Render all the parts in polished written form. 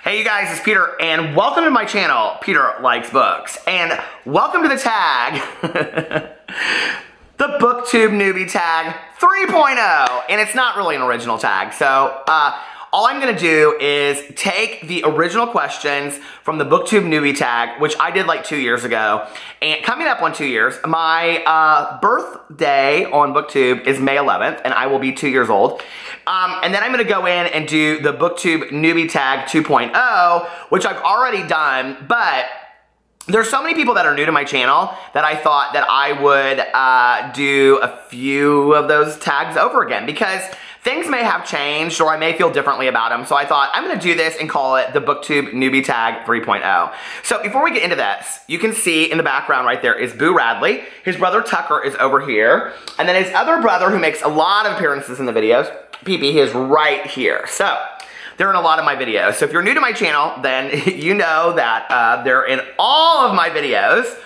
Hey you guys, it's Peter, and welcome to my channel, Peter Likes Books. And welcome to the tag, the Booktube Newbie Tag 3.0. And it's not really an original tag, so all I'm gonna do is take the original questions from the Booktube Newbie Tag, which I did like 2 years ago. And coming up on 2 years, my birthday on Booktube is May 11th, and I will be 2 years old. And then I'm gonna go in and do the Booktube Newbie Tag 2.0, which I've already done, but there's so many people that are new to my channel that I thought that I would do a few of those tags over again, because things may have changed or I may feel differently about them. So I thought I'm gonna do this and call it the Booktube Newbie Tag 3.0. So before we get into this, you can see in the background right there is Boo Radley. His brother Tucker is over here. And then his other brother, who makes a lot of appearances in the videos, Pee-Pee, he is right here. So they're in a lot of my videos. So if you're new to my channel, then you know that they're in all of my videos.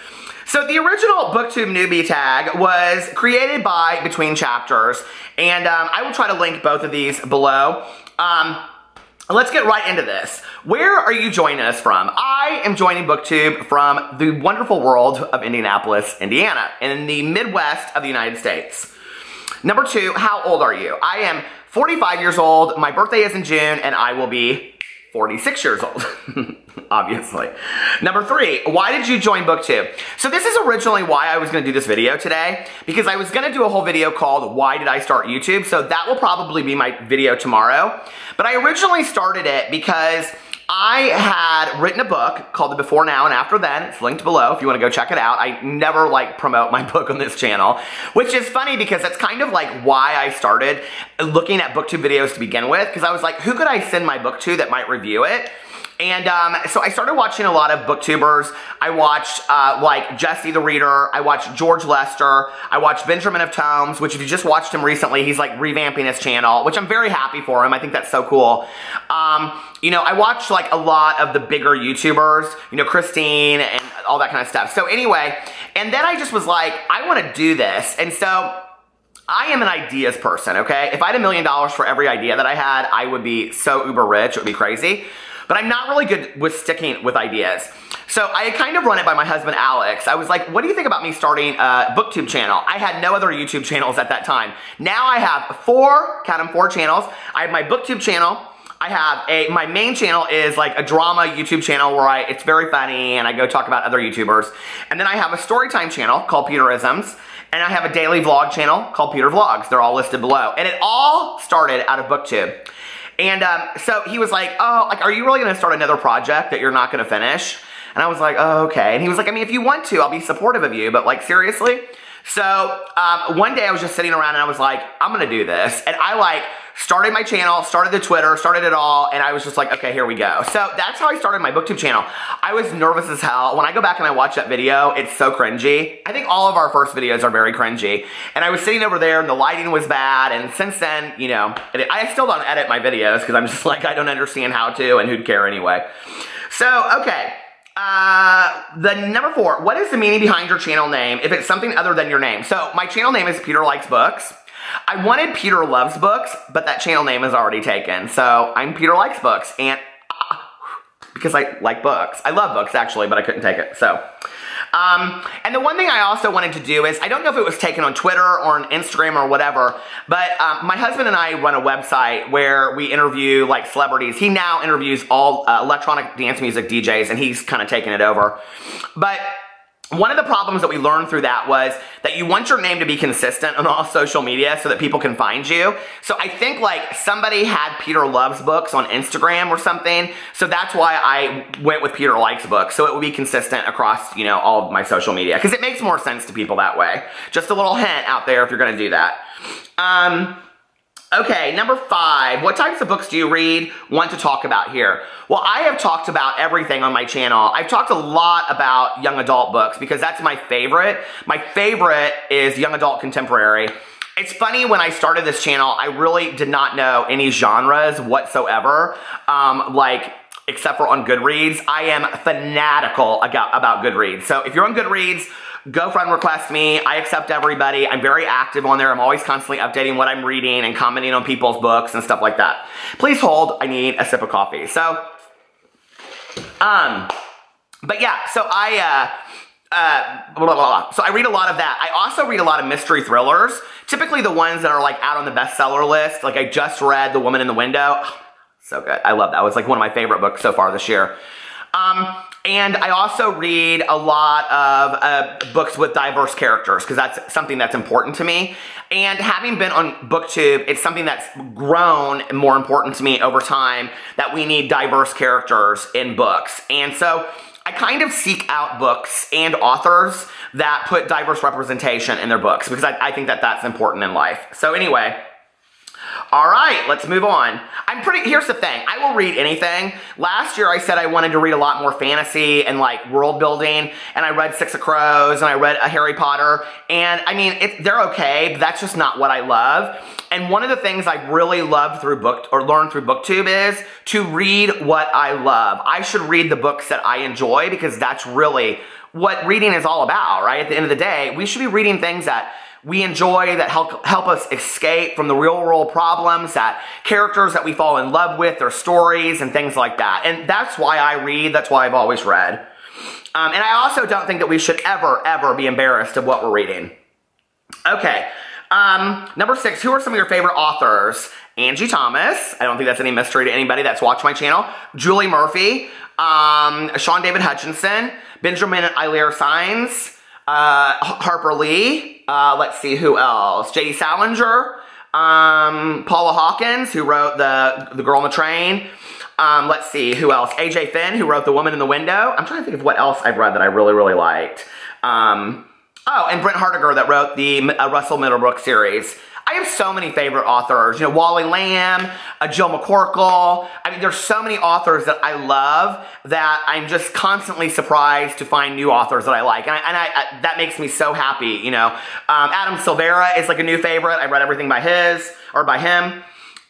So the original Booktube Newbie Tag was created by Between Chapters, and I will try to link both of these below. Let's get right into this. Where are you joining us from? I am joining Booktube from the wonderful world of Indianapolis, Indiana, in the Midwest of the United States. Number two, how old are you? I am 45 years old, my birthday is in June, and I will be 46 years old, obviously. Number three, why did you join Booktube? So this is originally why I was gonna do this video today, because I was gonna do a whole video called Why Did I Start YouTube? So that will probably be my video tomorrow. But I originally started it because I had written a book called The Before, Now, and After Then. It's linked below if you want to go check it out. I never promote my book on this channel, which is funny because that's kind of like why I started looking at Booktube videos to begin with, because I was like, who could I send my book to that might review it? And so I started watching a lot of booktubers. I watched like Jesse the Reader. I watched George Lester. I watched Benjamin of Tomes, which if you just watched him recently, he's like revamping his channel, which I'm very happy for him. I think that's so cool. You know, I watched like a lot of the bigger YouTubers, you know, Christine and all that kind of stuff. So anyway, and then I just was like, I want to do this. And so I am an ideas person, okay? If I had $1 million for every idea that I had, I would be so uber rich, it would be crazy. But I'm not really good with sticking with ideas. So I had kind of run it by my husband, Alex. I was like, what do you think about me starting a Booktube channel? I had no other YouTube channels at that time. Now I have four, count them, 4 channels. I have my Booktube channel. I have my main channel is like a drama YouTube channel where it's very funny and I go talk about other YouTubers. And then I have a storytime channel called Peterisms. And I have a daily vlog channel called Peter Vlogs. They're all listed below. And it all started out of Booktube. And so he was like, oh, like, are you really gonna start another project that you're not gonna finish? And I was like, oh, okay. And he was like, I mean, if you want to, I'll be supportive of you, but like, seriously? So one day I was just sitting around and I was like, I'm gonna do this. And I like started my channel, started the Twitter, started it all, and I was just like, okay, here we go. So that's how I started my Booktube channel. I was nervous as hell. When I go back and I watch that video, it's so cringy. I think all of our first videos are very cringy. And I was sitting over there and the lighting was bad, and since then, you know, I still don't edit my videos because I'm just like, I don't understand how to, and who'd care anyway. So, okay. The number 4, what is the meaning behind your channel name if it's something other than your name? So my channel name is Peter Likes Books. I wanted Peter Loves Books, but that channel name is already taken. So I'm Peter Likes Books, and because I like books. I love books actually, but I couldn't take it, so. And the one thing I also wanted to do is, I don't know if it was taken on Twitter or on Instagram or whatever, but my husband and I run a website where we interview like celebrities. He now interviews all electronic dance music DJs, and he's kind of taken it over. But one of the problems that we learned through that was that you want your name to be consistent on all social media so that people can find you. So I think like somebody had Peter Loves Books on Instagram or something. So that's why I went with Peter Likes Books. So it would be consistent across, you know, all of my social media, because it makes more sense to people that way. Just a little hint out there if you're gonna do that. Okay, number 5, what types of books do you read, want to talk about here? Well, I have talked about everything on my channel. I've talked a lot about young adult books because that's my favorite. My favorite is young adult contemporary. It's funny, when I started this channel, I really did not know any genres whatsoever, except for on Goodreads. I am fanatical about Goodreads. So if you're on Goodreads, go friend request me. I accept everybody. I'm very active on there. I'm always constantly updating what I'm reading and commenting on people's books and stuff like that. Please hold. I need a sip of coffee. So But yeah, so so I read a lot of that. I also read a lot of mystery thrillers, typically the ones that are like out on the bestseller list. Like I just read The Woman in the Window. Oh, so good. I love that. It was like one of my favorite books so far this year. And I also read a lot of books with diverse characters because that's something that's important to me. And having been on Booktube, it's something that's grown more important to me over time, that we need diverse characters in books. And so I kind of seek out books and authors that put diverse representation in their books because I think that that's important in life. So anyway, all right, let's move on. Here's the thing, I will read anything. Last year I said I wanted to read a lot more fantasy and like world building, and I read Six of Crows and I read a Harry Potter, and I mean, they're okay, but that's just not what I love. And one of the things I really loved learned through Booktube is to read what I love. I should read the books that I enjoy because that's really what reading is all about, right? At the end of the day, we should be reading things that we enjoy, that help us escape from the real world problems, that characters that we fall in love with, their stories and things like that. And that's why I read, that's why I've always read. And I also don't think that we should ever be embarrassed of what we're reading. Okay, number 6, who are some of your favorite authors? Angie Thomas, I don't think that's any mystery to anybody that's watched my channel. Julie Murphy, Sean David Hutchinson, Benjamin Eilear Saenz, Harper Lee, let's see who else, J.D. Salinger, Paula Hawkins, who wrote the Girl on the Train, let's see who else, A.J. Finn, who wrote The Woman in the Window. I'm trying to think of what else I've read that I really liked. Oh, and Brent Hardiger that wrote the Russell Middlebrook series. I have so many favorite authors, you know, Wally Lamb, Jill McCorkle. I mean, there's so many authors that I love that I'm just constantly surprised to find new authors that I like. And that makes me so happy, you know. Adam Silvera is like a new favorite. I read everything by him.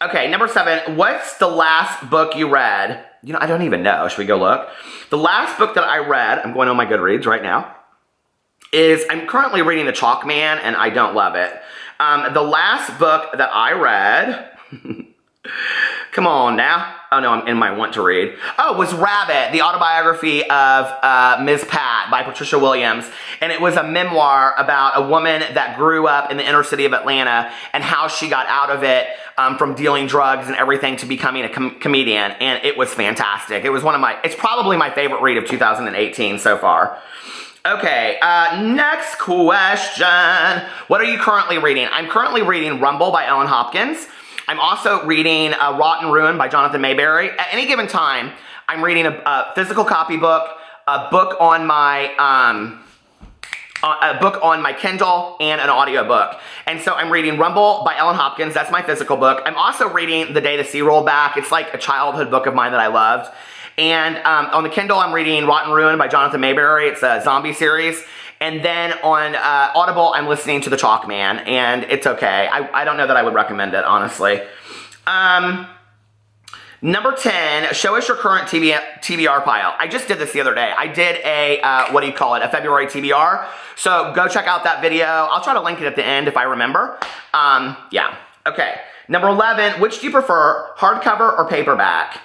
Okay, number 7, what's the last book you read? You know, I don't even know. Should we go look? The last book that I read, I'm going on my Goodreads right now, I'm currently reading The Chalk Man, and I don't love it. The last book that I read, come on now. Oh no, I'm in my want to read. Oh, was Rabbit, the autobiography of Ms. Pat by Patricia Williams. And it was a memoir about a woman that grew up in the inner city of Atlanta and how she got out of it from dealing drugs and everything to becoming a comedian. And it was fantastic. It was it's probably my favorite read of 2018 so far. Okay, next question. What are you currently reading? I'm currently reading Rumble by Ellen Hopkins. I'm also reading Rotten Ruin by Jonathan Mayberry. At any given time, I'm reading a physical copy book, a book on my Kindle, and an audiobook. And so I'm reading Rumble by Ellen Hopkins. That's my physical book. I'm also reading The Day the Sea Rolled Back. It's like a childhood book of mine that I loved. And on the Kindle, I'm reading Rotten Ruin by Jonathan Mayberry. It's a zombie series. And then on Audible, I'm listening to The Chalk Man, and it's okay. I don't know that I would recommend it, honestly. Number 10, show us your current TBR pile. I just did this the other day. I did a February TBR. So go check out that video. I'll try to link it at the end if I remember. Yeah. Okay. Number 11, which do you prefer, hardcover or paperback?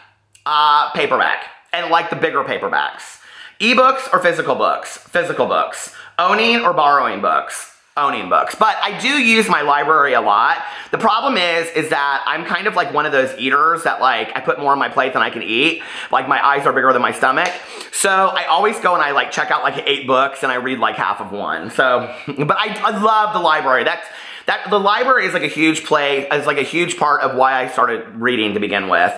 Paperback, and like the bigger paperbacks. Ebooks or physical books? Physical books. Owning or borrowing books? Owning books. But I do use my library a lot. The problem is that I'm kind of like one of those eaters that like, I put more on my plate than I can eat. Like my eyes are bigger than my stomach. So I always go and I like check out like 8 books and I read like half of one. So, but I love the library. The library is like a huge a huge part of why I started reading to begin with.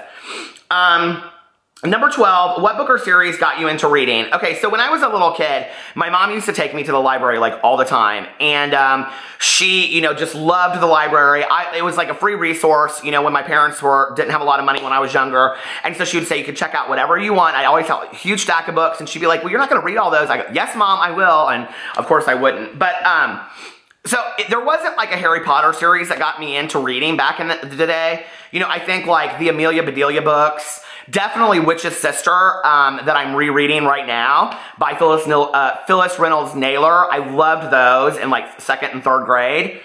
Number 12, what book or series got you into reading? Okay, so when I was a little kid, my mom used to take me to the library like all the time. And she, you know, just loved the library. It was like a free resource, you know, when my parents didn't have a lot of money when I was younger. And so she would say, you could check out whatever you want. I always had a huge stack of books. And she'd be like, well, you're not going to read all those. I go, yes, Mom, I will. And of course I wouldn't. But so there wasn't like a Harry Potter series that got me into reading back in the day. You know, I think like the Amelia Bedelia books, definitely Witch's Sister that I'm rereading right now by Phyllis Reynolds Naylor. I loved those in like 2nd and 3rd grade.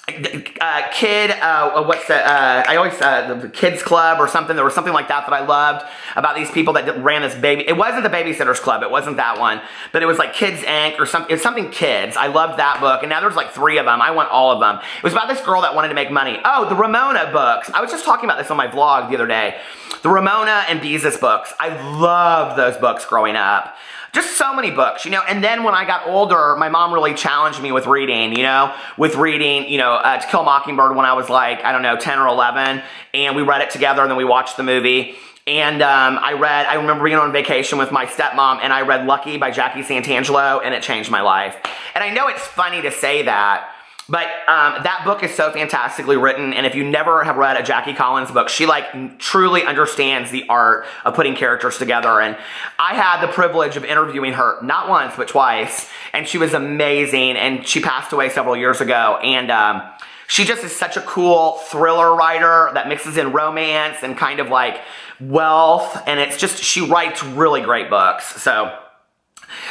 what's that? I always, the kids club or something. There was something like that I loved about these people that ran this baby. It wasn't the Babysitters Club. It wasn't that one. But it was like Kids Inc. or something. It was something kids. I loved that book. And now there's like 3 of them. I want all of them. It was about this girl that wanted to make money. Oh, the Ramona books. I was just talking about this on my vlog the other day. The Ramona and Beezus books. I loved those books growing up. Just so many books, you know, and then when I got older, my mom really challenged me with reading, you know, To Kill a Mockingbird when I was like, I don't know, 10 or 11, and we read it together, and then we watched the movie, and I remember being on vacation with my stepmom, and I read Lucky by Jackie Santangelo, and it changed my life. And I know it's funny to say that, but that book is so fantastically written, and if you never have read a Jackie Collins book, she like truly understands the art of putting characters together. And I had the privilege of interviewing her not once but twice, and she was amazing, and she passed away several years ago. And she just is such a cool thriller writer that mixes in romance and kind of like wealth, and it's just, she writes really great books. So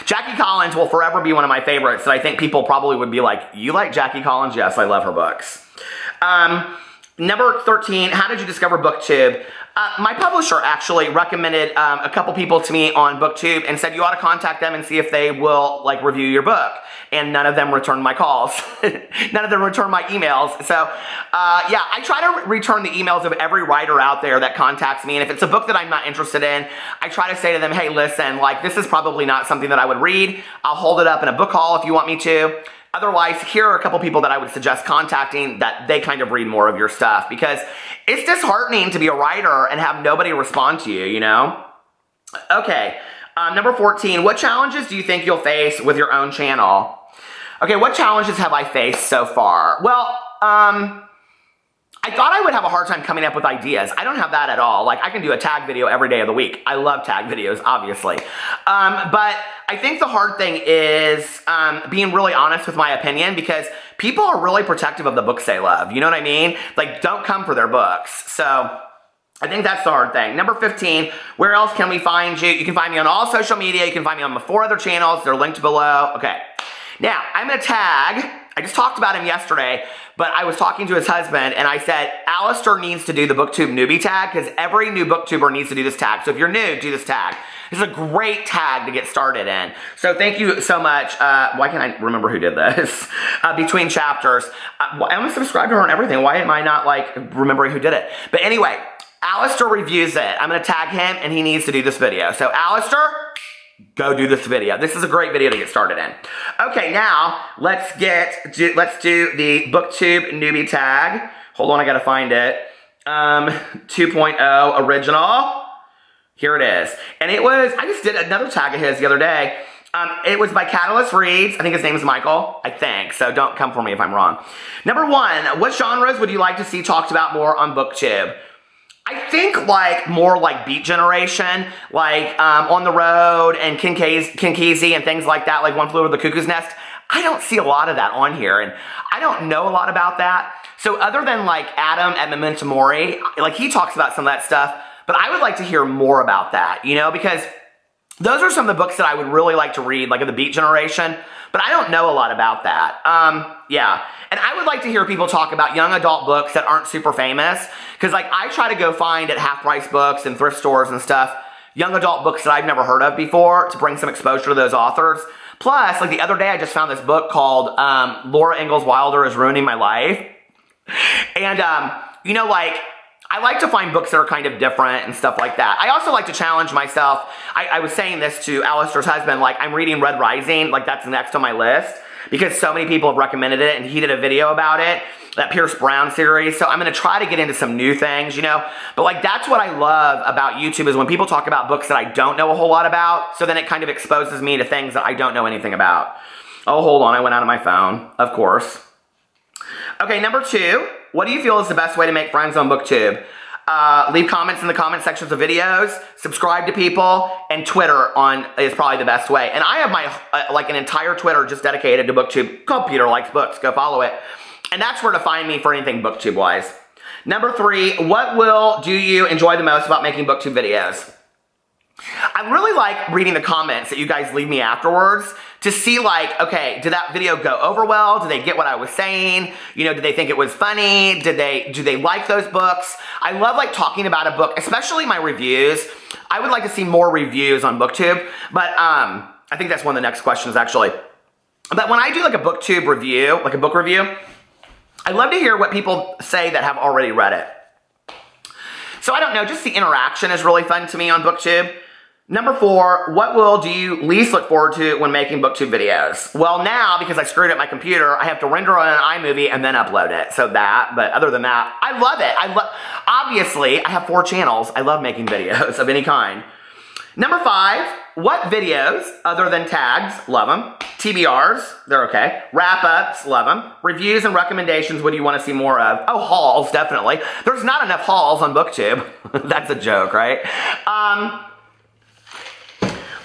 Jackie Collins will forever be one of my favorites, that I think people probably would be like, you like Jackie Collins? Yes, I love her books. Number 13, how did you discover Booktube? My publisher actually recommended a couple people to me on Booktube and said you ought to contact them and see if they will like review your book. And none of them returned my calls. None of them returned my emails. So yeah, I try to return the emails of every writer out there that contacts me. And if it's a book that I'm not interested in, I try to say to them, hey, listen, like this is probably not something that I would read. I'll hold it up in a book haul if you want me to. Otherwise, here are a couple people that I would suggest contacting that they kind of read more of your stuff, because it's disheartening to be a writer and have nobody respond to you, you know? Okay, number 14, what challenges do you think you'll face with your own channel? Okay, what challenges have I faced so far? Well, I thought I would have a hard time coming up with ideas. I don't have that at all. Like, I can do a tag video every day of the week. I love tag videos, obviously. But I think the hard thing is being really honest with my opinion, because people are really protective of the books they love. You know what I mean? Like, don't come for their books. So I think that's the hard thing. Number 15, where else can we find you? You can find me on all social media. You can find me on my 4 other channels. They're linked below. Okay. Now, I'm going to tag. I just talked about him yesterday, but I was talking to his husband, and I said, Alistair needs to do the Booktube Newbie Tag, because every new booktuber needs to do this tag. So if you're new, do this tag. This is a great tag to get started in. So thank you so much. Why can't I remember who did this? Between Chapters. I'm going to subscribe to her and everything. Why am I not, like, remembering who did it? But anyway, Alistair reviews it. I'm going to tag him, and he needs to do this video. So Alistair, go do this video. This is a great video to get started in. Okay, now let's do the Booktube Newbie Tag. Hold on, I gotta find it. 2.0 original. Here it is. And it was, I just did another tag of his the other day. It was by Catalyst Reads. I think his name is Michael. I think. So don't come for me if I'm wrong. Number 1, what genres would you like to see talked about more on Booktube? I think like more like Beat Generation, like On the Road and Kinkeezy and things like that, like One Flew Over the Cuckoo's Nest. I don't see a lot of that on here, and I don't know a lot about that. So other than like Adam at Memento Mori, like he talks about some of that stuff, but I would like to hear more about that, you know, because those are some of the books that I would really like to read, like of the Beat Generation, but I don't know a lot about that. Yeah. And I would like to hear people talk about young adult books that aren't super famous, because like I try to go find at half-price books and thrift stores and stuff, young adult books that I've never heard of before to bring some exposure to those authors. Plus, like the other day I just found this book called Laura Ingalls Wilder is Ruining My Life. And, you know, like, I like to find books that are kind of different and stuff like that. I also like to challenge myself. I was saying this to Alistair's husband, like I'm reading Red Rising, like that's next on my list, because so many people have recommended it, and he did a video about it, that Pierce Brown series. So I'm going to try to get into some new things, you know, but like that's what I love about YouTube, is when people talk about books that I don't know a whole lot about, so then it kind of exposes me to things that I don't know anything about. Oh, hold on, I went out of my phone, of course. Okay, number 2, what do you feel is the best way to make friends on Booktube? Leave comments in the comment sections of videos, subscribe to people, and Twitter is probably the best way. And I have my, like an entire Twitter just dedicated to Booktube called Peter Likes Books. Go follow it. And that's where to find me for anything Booktube-wise. Number 3, what do you enjoy the most about making Booktube videos? I really like reading the comments that you guys leave me afterwards to see like, okay, did that video go over well? Did they get what I was saying? You know, did they think it was funny? Do they like those books? I love like talking about a book, especially my reviews. I would like to see more reviews on Booktube, but I think that's one of the next questions actually. But when I do like a Booktube review, like a book review, I love to hear what people say that have already read it. So I don't know, just the interaction is really fun to me on Booktube. Number 4, what do you least look forward to when making Booktube videos? Well, now, because I screwed up my computer, I have to render on an iMovie and then upload it. So that, but other than that, I love it. Obviously, I have 4 channels. I love making videos of any kind. Number 5, what videos, other than tags, love them. TBRs, they're okay. Wrap-ups, love them. Reviews and recommendations, what do you want to see more of? Oh, hauls, definitely. There's not enough hauls on Booktube. That's a joke, right?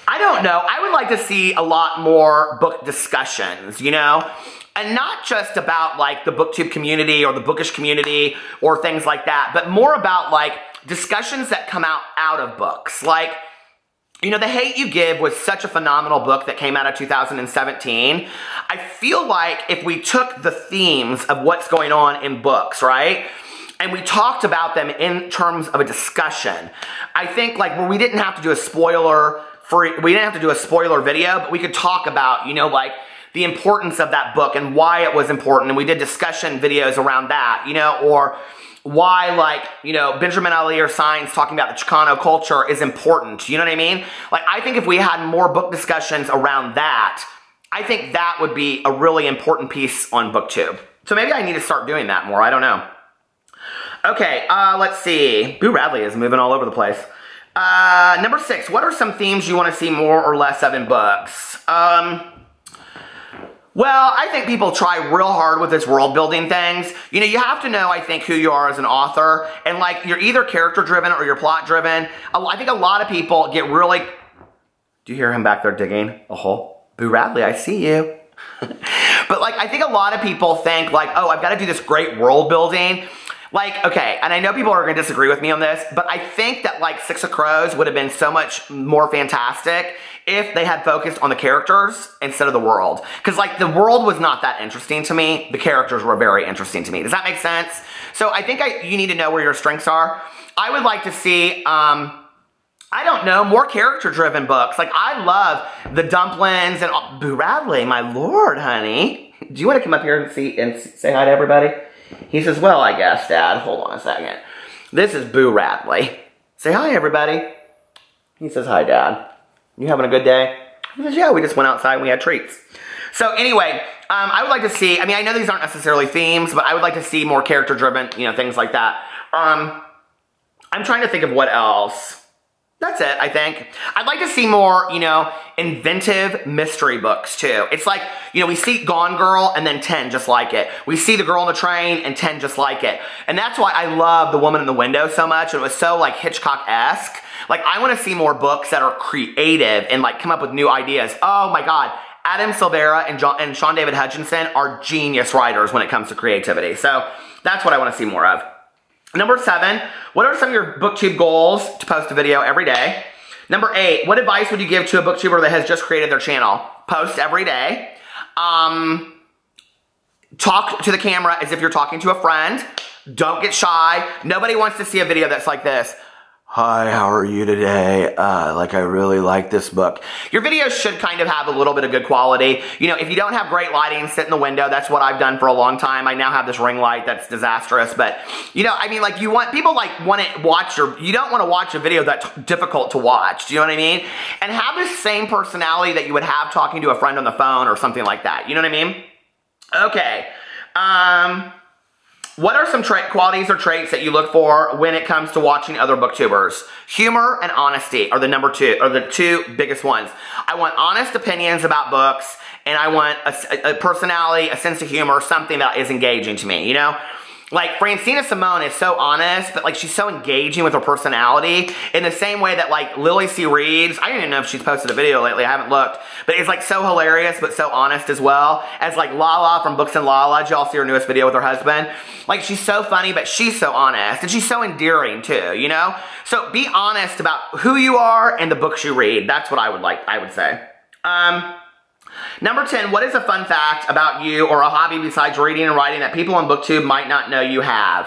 I don't know. I would like to see a lot more book discussions, you know? And not just about like the Booktube community or the bookish community or things like that, but more about like discussions that come out of books. Like, you know, The Hate U Give was such a phenomenal book that came out of 2017. I feel like if we took the themes of what's going on in books, right? And we talked about them in terms of a discussion. I think like where we didn't have to do a spoiler video, but we could talk about, you know, like the importance of that book and why it was important. And we did discussion videos around that, you know, or why, like, you know, Benjamin Ali or Signs talking about the Chicano culture is important. You know what I mean? Like, I think if we had more book discussions around that, I think that would be a really important piece on Booktube. So maybe I need to start doing that more. I don't know. Okay, let's see. Boo Radley is moving all over the place. Number 6, what are some themes you want to see more or less of in books? Well, I think people try real hard with this world building things. You know, you have to know, I think, who you are as an author. And like, you're either character driven or you're plot driven. I think a lot of people get really... Do you hear him back there digging a hole? Boo Radley, I see you. But like, I think a lot of people think like, oh, I've got to do this great world building. Like, okay, and I know people are going to disagree with me on this, but I think that like 6 of Crows would have been so much more fantastic if they had focused on the characters instead of the world. Because like the world was not that interesting to me. The characters were very interesting to me. Does that make sense? So I think you need to know where your strengths are. I would like to see, I don't know, more character-driven books. Like I love the Dumplings and Boo Radley, my lord, honey. Do you want to come up here and say hi to everybody? He says, well, I guess, Dad. Hold on a second. This is Boo Radley. Say hi, everybody. He says, hi, Dad. You having a good day? He says, yeah, we just went outside and we had treats. So anyway, I would like to see, I mean, I know these aren't necessarily themes, but I would like to see more character-driven, you know, things like that. I'm trying to think of what else. That's it, I think. I'd like to see more, you know, inventive mystery books, too. It's like, you know, we see Gone Girl and then 10 just like it. We see The Girl on the Train and 10 just like it. And that's why I love The Woman in the Window so much. It was so, like, Hitchcock-esque. Like, I want to see more books that are creative and, like, come up with new ideas. Oh, my God. Adam Silvera and Sean David Hutchinson are genius writers when it comes to creativity. So that's what I want to see more of. Number 7, what are some of your Booktube goals to post a video every day? Number 8, what advice would you give to a booktuber that has just created their channel? Post every day. Talk to the camera as if you're talking to a friend. Don't get shy. Nobody wants to see a video that's like this. Hi, how are you today? I really like this book. Your videos should kind of have a little bit of good quality. You know, if you don't have great lighting, sit in the window. That's what I've done for a long time. I now have this ring light that's disastrous, but you know, I mean, like you want, people like want to watch you don't want to watch a video that's difficult to watch. Do you know what I mean? And have the same personality that you would have talking to a friend on the phone or something like that. You know what I mean? Okay. What are some qualities or traits that you look for when it comes to watching other booktubers? Humor and honesty are the two biggest ones. I want honest opinions about books, and I want a personality, a sense of humor, something that is engaging to me, you know? Like, Francina Simone is so honest, but, like, she's so engaging with her personality in the same way that, like, Lily C. Reeves, I don't even know if she's posted a video lately, I haven't looked, but it's, like, so hilarious, but so honest as well, as, like, Lala from Books and Lala. Did y'all see her newest video with her husband? Like, she's so funny, but she's so honest, and she's so endearing, too, you know? So, be honest about who you are and the books you read. That's what I would say. Number 10, what is a fun fact about you or a hobby besides reading and writing that people on Booktube might not know you have?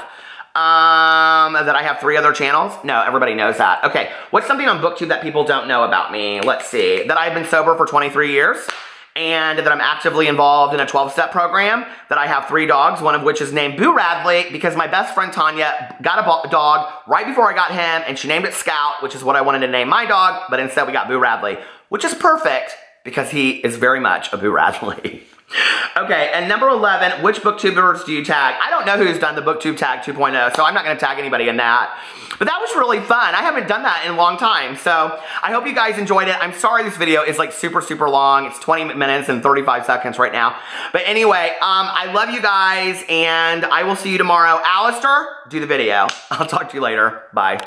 That I have 3 other channels? No, everybody knows that. Okay, what's something on Booktube that people don't know about me? Let's see. That I've been sober for 23 years. And that I'm actively involved in a 12-step program. That I have 3 dogs, one of which is named Boo Radley, because my best friend Tanya got a dog right before I got him, and she named it Scout, which is what I wanted to name my dog, but instead we got Boo Radley, which is perfect, because he is very much a Boo Radley. Okay, and number 11, which booktubers do you tag? I don't know who's done the Booktube Tag 2.0, so I'm not going to tag anybody in that. But that was really fun. I haven't done that in a long time, so I hope you guys enjoyed it. I'm sorry this video is like super, super long. It's 20 minutes and 35 seconds right now. But anyway, I love you guys, and I will see you tomorrow. Alistair, do the video. I'll talk to you later. Bye.